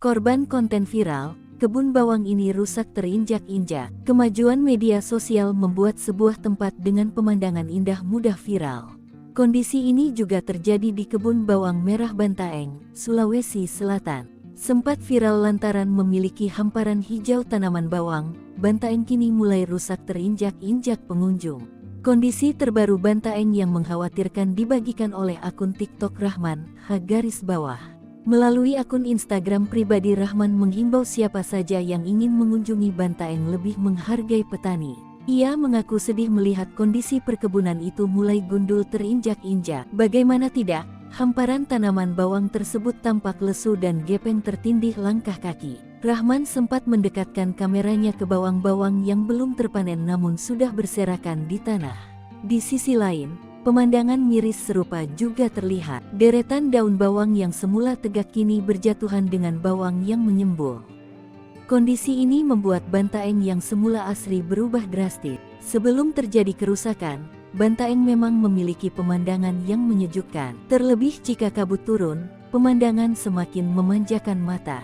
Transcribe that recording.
Korban konten viral, kebun bawang ini rusak terinjak-injak. Kemajuan media sosial membuat sebuah tempat dengan pemandangan indah mudah viral. Kondisi ini juga terjadi di kebun bawang merah Bantaeng, Sulawesi Selatan. Sempat viral lantaran memiliki hamparan hijau tanaman bawang, Bantaeng kini mulai rusak terinjak-injak pengunjung. Kondisi terbaru Bantaeng yang mengkhawatirkan dibagikan oleh akun TikTok Rahman _. Melalui akun Instagram pribadi, Rahman menghimbau siapa saja yang ingin mengunjungi Bantaeng lebih menghargai petani. Ia mengaku sedih melihat kondisi perkebunan itu mulai gundul terinjak-injak. Bagaimana tidak, hamparan tanaman bawang tersebut tampak lesu dan gepeng tertindih langkah kaki. Rahman sempat mendekatkan kameranya ke bawang-bawang yang belum terpanen namun sudah berserakan di tanah. Di sisi lain, pemandangan miris serupa juga terlihat. Deretan daun bawang yang semula tegak kini berjatuhan dengan bawang yang menyembul. Kondisi ini membuat Bantaeng yang semula asri berubah drastis. Sebelum terjadi kerusakan, Bantaeng memang memiliki pemandangan yang menyejukkan. Terlebih jika kabut turun, pemandangan semakin memanjakan mata.